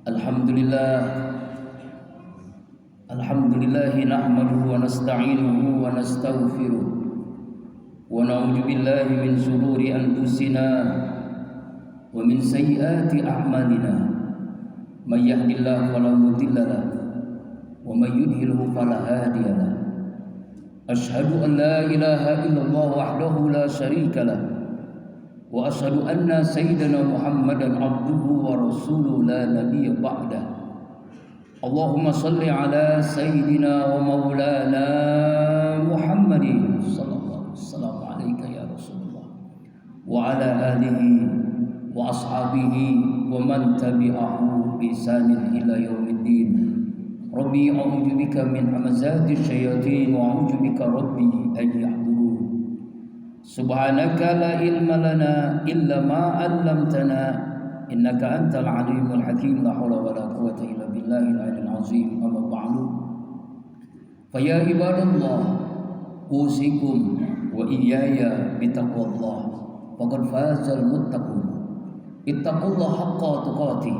Alhamdulillah Alhamdulillah nahmaduhu wa nasta'inuhu wa nastaghfiruh wa na'udzu billahi min shururi anfusina wa min sayyiati a'malina may yahdihillahu fala mudilla lahu wa may yudlilhu fala hadiya lahu asyhadu an la ilaha illallah wahdahu la syarika lahu wa asyhadu anna sayyidana Muhammadan abduhu wa rasuluhu la nabiyya ba'da. Allahumma salli ala sayyidina wa maulana Muhammadin sallallahu alaihi wasallam ya Rasulullah wa ala alihi wa ashabihi wa man tabi'ahu bi ihsanin ila yaumiddin. Rabbi a'udzu bika min hamazati syayatin wa a'udzu bika rabbi an yahdurun. Subhanaka la ilma lana illa ma 'allamtana innaka antal alimul hakim. La haula wala quwwata illa billahil aliyyil azim. Amma ba'du. Fa ya ibadallah usikum wa iyaya bitaqwallah faqad fazal muttaqun. Ittaqullaha haqqa tuqatih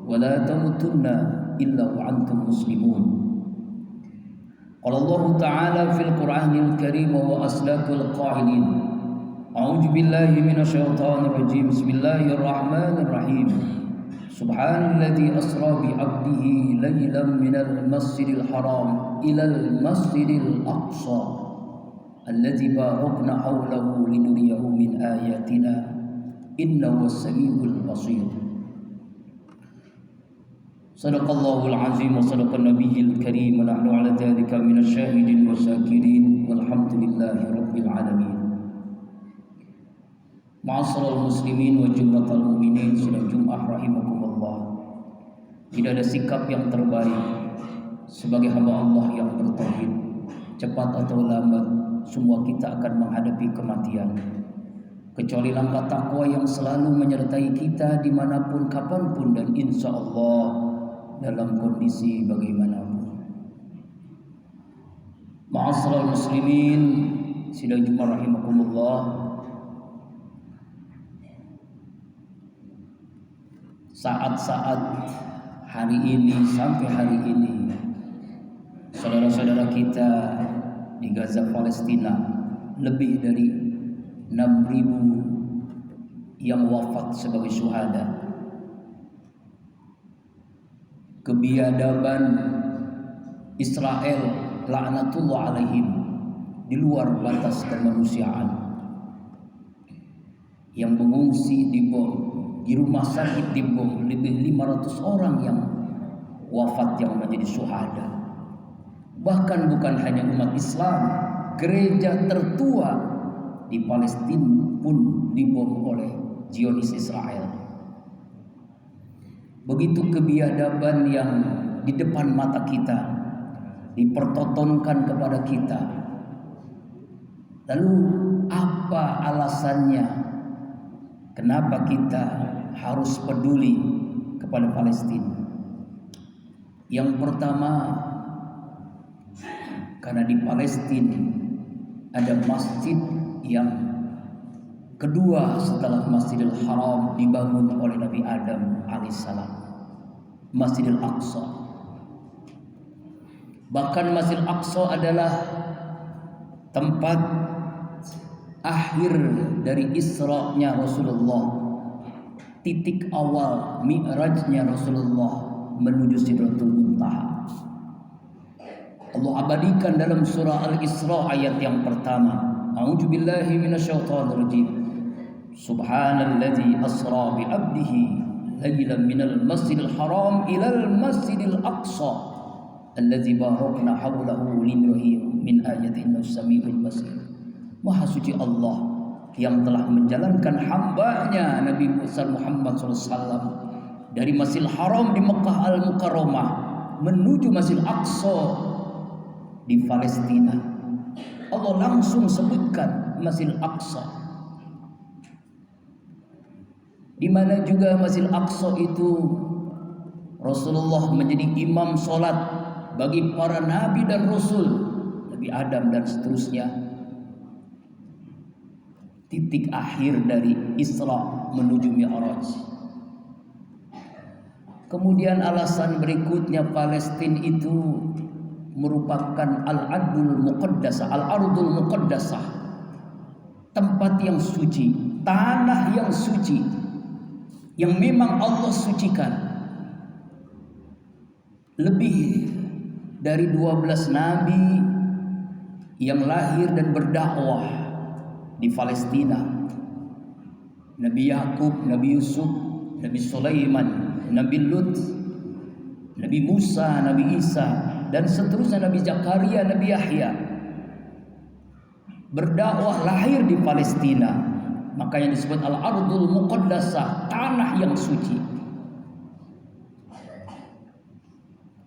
wa la tamutunna illa wa antum muslimun. Qala Allah Ta'ala fil Qur'anil Karim wa aslaqul qailin. A'udzu billahi minasyaitonir rajim. Bismillahirrahmanirrahim. Subhanalladzi asra bi 'abdihi lailan minal masjidil haram ilal masjidil aqsa alladzi barakna hawlahu linuriyahu min ayatina innahu was-sami'ul basir. Sadaqallahul azim wa sadaqan nabiyil karim wa nahnu ala dzalika minasy syahidin wasyakirin walhamdulillahi rabbil alamin. Ma'asyiral muslimin wa jumlatal mu'minin, sidang Jumat rahimakumullah. Tidak ada sikap yang terbaik sebagai hamba Allah yang bertauhid. Cepat atau lambat semua kita akan menghadapi kematian. Kecuali langkah takwa yang selalu menyertai kita dimanapun, kapanpun, dan insya Allah dalam kondisi bagaimanapun. Ma'asyiral muslimin, sidang Jumat rahimakumullah. Saat-saat hari ini sampai hari ini, saudara-saudara kita di Gaza Palestina, lebih dari 6.000 yang wafat sebagai syuhada. Kebiadaban Israel laknatullah alaihim di luar batas kemanusiaan, yang mengungsi di bom, di rumah sakit di bom, lebih 500 orang yang wafat yang menjadi syuhada. Bahkan bukan hanya umat Islam, gereja tertua di Palestina pun dibom oleh Zionis Israel. Begitu kebiadaban yang di depan mata kita dipertontonkan kepada kita. Lalu apa alasannya? Kenapa kita harus peduli kepada Palestina? Yang pertama, karena di Palestina ada masjid yang kedua setelah Masjidil Haram dibangun oleh Nabi Adam alaihissalam, Masjidil Aqsa. Bahkan Masjidil Aqsa adalah tempat akhir dari Isra-nya Rasulullah, titik awal Mi'rajnya Rasulullah menuju Sidratul Muntaha. Allah abadikan dalam surah Al-Isra ayat yang pertama. A'udzu billahi minasyaitonir rajim. Subhanalladzi asra bi 'abdihi lailan minal masjidil haram ilal masjidil aqsa alladzi barakna hawlahu linuriyahu min ayatina as-sami'ul basir. Maha suci Allah yang telah menjalankan hambanya Nabi Muhammad SAW dari Masjidil Haram di Mekah Al-Mukarramah menuju Masjidil Aqsa di Palestina. Allah langsung sebutkan Masjidil Aqsa, di mana juga Masjidil Aqsa itu Rasulullah menjadi imam solat bagi para nabi dan rasul, Nabi Adam dan seterusnya. Titik akhir dari Isra menuju Mi'raj. Kemudian alasan berikutnya, Palestina itu merupakan al-ardul muqaddasah, al-ardul muqaddasah, tempat yang suci, tanah yang suci, yang memang Allah sucikan. Lebih dari 12 nabi yang lahir dan berdakwah di Palestina. Nabi Yakub, Nabi Yusuf, Nabi Sulaiman, Nabi Lut, Nabi Musa, Nabi Isa, dan seterusnya, Nabi Zakaria, Nabi Yahya, berdakwah lahir di Palestina. Makanya disebut al-ardul muqaddasah, tanah yang suci.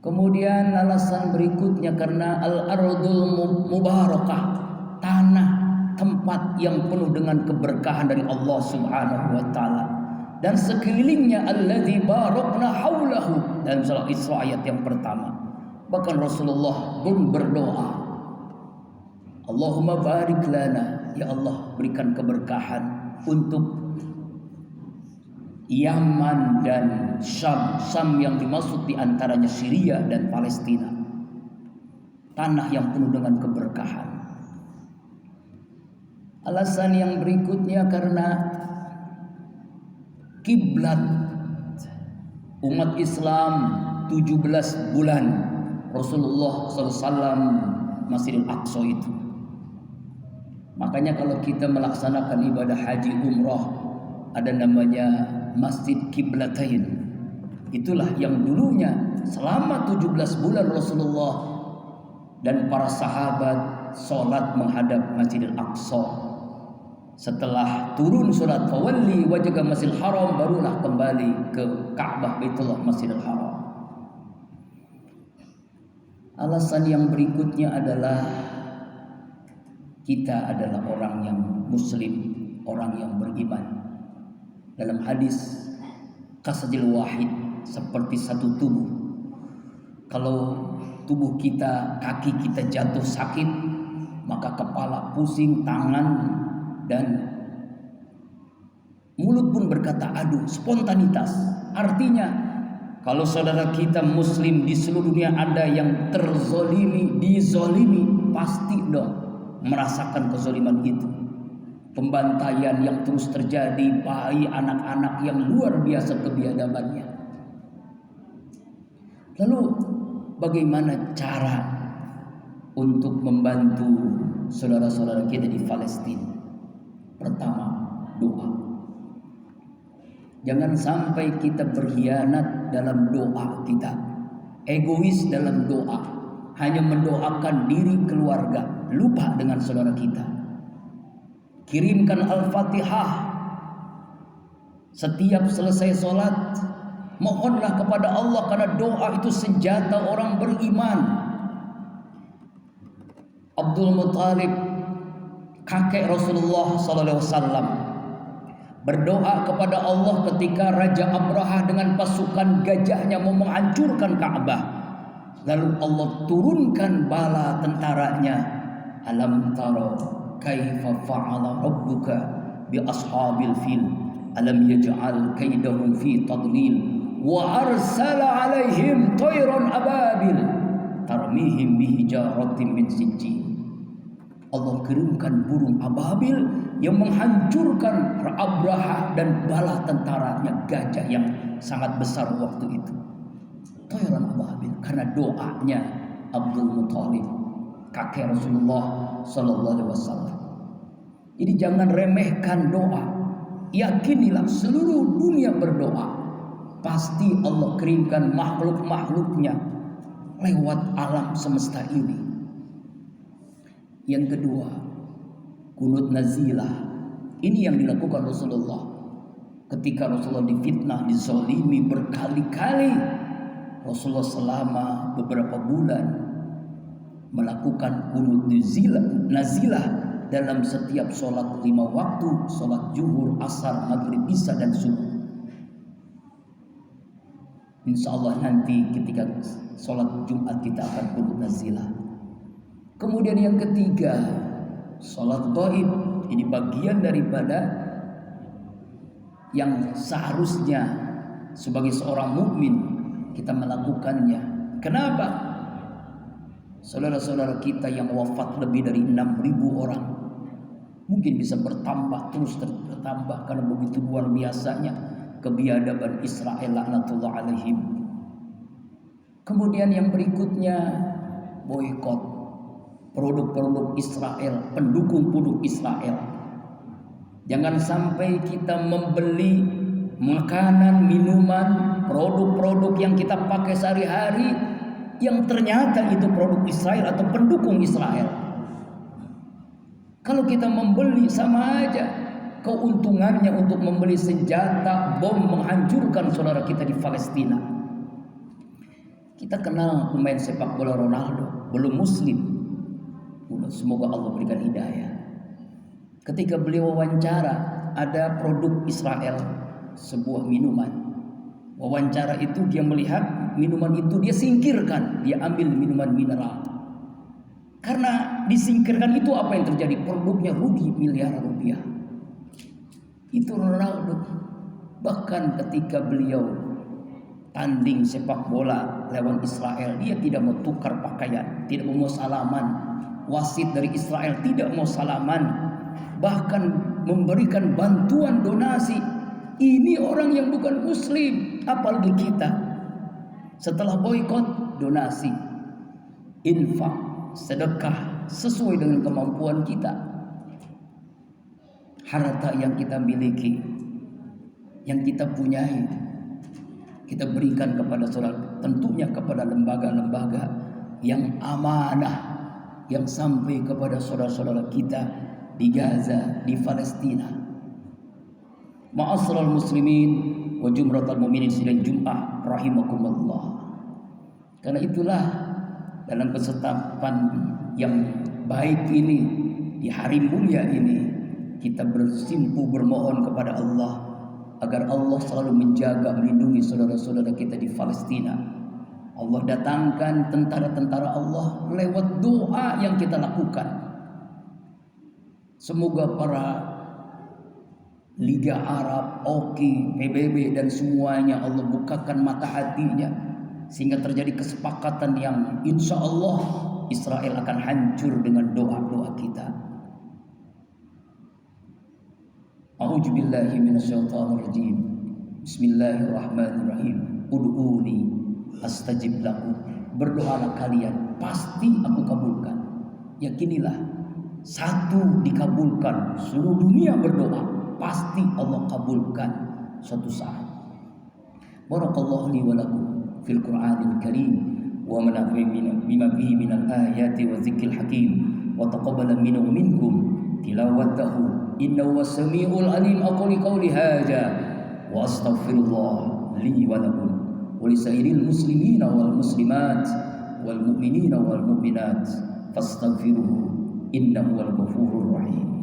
Kemudian alasan berikutnya karena al-ardul mubarakah, tanah tempat yang penuh dengan keberkahan dari Allah Subhanahu wa taala. Dan sekelilingnya alladzi barakna haulahu, dalam surah Isra ayat yang pertama. Bahkan Rasulullah pun berdoa, Allahumma barik lana, ya Allah berikan keberkahan untuk Yaman dan Syam. Syam yang dimaksud diantaranya Syria dan Palestina, tanah yang penuh dengan keberkahan. Alasan yang berikutnya karena kiblat umat Islam 17 bulan Rasulullah SAW Masjidil Aqsa itu. Makanya kalau kita melaksanakan ibadah haji umrah, ada namanya Masjid Kiblatain. Itulah yang dulunya selama 17 bulan Rasulullah dan para sahabat sholat menghadap Masjidil Aqsa. Setelah turun surat fawalli wajhaka Masjidil Haram, barulah kembali ke Ka'bah Baitullah Masjidil Haram. Alasan yang berikutnya adalah kita adalah orang yang muslim, orang yang beriman. Dalam hadis kasajil wahid, seperti satu tubuh. Kalau tubuh kita, kaki kita jatuh sakit, maka kepala pusing, tangan dan mulut pun berkata aduh, spontanitas. Artinya kalau saudara kita muslim di seluruh dunia ada yang terzolimi, dizolimi, pasti dong merasakan kezoliman itu. Pembantaian yang terus terjadi, bayi, anak-anak yang luar biasa kebiadabannya. Lalu bagaimana cara untuk membantu saudara-saudara kita di Palestina? Pertama, doa. Jangan sampai kita berkhianat dalam doa kita, egois dalam doa, hanya mendoakan diri keluarga, lupa dengan saudara kita. Kirimkan Al-Fatihah setiap selesai sholat. Mohonlah kepada Allah, karena doa itu senjata orang beriman. Abdul Muttalib, kakek Rasulullah SAW, berdoa kepada Allah ketika Raja Abraha dengan pasukan gajahnya mau menghancurkan Ka'bah. Lalu Allah turunkan bala tentaranya. Alam tara kaifa fa'ala rabbuka bi ashabil fil alam yaj'al kaidahum fi tadlil wa arsala alaihim tayran ababil tarmihim bihijaratin min sijjin. Allah kirimkan burung ababil yang menghancurkan Abraha dan bala tentaranya, gajah yang sangat besar waktu itu. Tayran ababil, karena doanya Abdul Muttalib, kakek Rasulullah sallallahu alaihi wasallam. Jadi jangan remehkan doa. Yakinilah seluruh dunia berdoa, pasti Allah kirimkan makhluk-makhluknya lewat alam semesta ini. Yang kedua, kunut nazilah. Ini yang dilakukan Rasulullah ketika Rasulullah difitnah, dizalimi berkali-kali. Rasulullah selama beberapa bulan melakukan kunut nazilah dalam setiap sholat 5 waktu, sholat zuhur, asar, maghrib, isya dan subuh. Insya Allah nanti ketika sholat Jumat kita akan kunut nazilah. Kemudian yang ketiga, sholat gaib. Ini bagian daripada yang seharusnya sebagai seorang mukmin kita melakukannya. Kenapa? Saudara-saudara kita yang wafat lebih dari 6.000 orang mungkin bisa bertambah terus bertambah karena begitu luar biasanya kebiadaban Israel laknatullah alaihim. Kemudian yang berikutnya boikot produk-produk Israel, pendukung produk Israel. Jangan sampai kita membeli makanan, minuman, produk-produk yang kita pakai sehari-hari yang ternyata itu produk Israel atau pendukung Israel. Kalau kita membeli, sama aja keuntungannya untuk membeli senjata bom menghancurkan saudara kita di Palestina. Kita kenal pemain sepak bola Ronaldo, belum muslim. Semoga Allah berikan hidayah. Ketika beliau wawancara, ada produk Israel, sebuah minuman. Wawancara itu dia melihat minuman itu, dia singkirkan, dia ambil minuman mineral. Karena disingkirkan itu apa yang terjadi? Produknya rugi miliaran rupiah. Itu Ronaldo. Bahkan ketika beliau tanding sepak bola lawan Israel, dia tidak mau tukar pakaian, tidak mau salaman. Wasit dari Israel tidak mau salaman, bahkan memberikan bantuan donasi. Ini orang yang bukan muslim, apalagi kita. Setelah boikot, donasi, infak, sedekah sesuai dengan kemampuan kita. Harta yang kita miliki, yang kita punyai, kita berikan kepada saudara, tentunya kepada lembaga-lembaga yang amanah, yang sampai kepada saudara-saudara kita di Gaza, di Palestina. Ma'asyiral muslimin wa jumratal mu'minin sidang Jumat rahimakumullah. Karena itulah dalam kesempatan yang baik ini, di hari mulia ini, kita bersimpu bermohon kepada Allah agar Allah selalu menjaga, melindungi saudara-saudara kita di Palestina. Allah datangkan tentara-tentara Allah lewat doa yang kita lakukan. Semoga para Liga Arab, OKI, PBB dan semuanya Allah bukakan mata hatinya sehingga terjadi kesepakatan yang insya Allah Israel akan hancur dengan doa-doa kita. A'udzubillahi minasyaitonirrajim. Bismillahirrahmanirrahim. Ud'uni astajib lakum. Berdoalah kalian, pasti aku kabulkan. Yakinilah, satu dikabulkan, seluruh dunia berdoa, pasti Allah kabulkan suatu saat. Barakallahu li wa lakum fil Qur'anil Karim wa manafa'ina bima fihi minal ayati wa dzikril hakim wa taqabbala minna wa minkum tilawatahu innahu was-sami'ul alim. Aqulu qawli hadza wa astaghfirullah li wa lakum wa lisairil muslimina wal muslimat wal mu'minina wal mu'minat fastaghfiruhu innahu wal ghafurur rahim.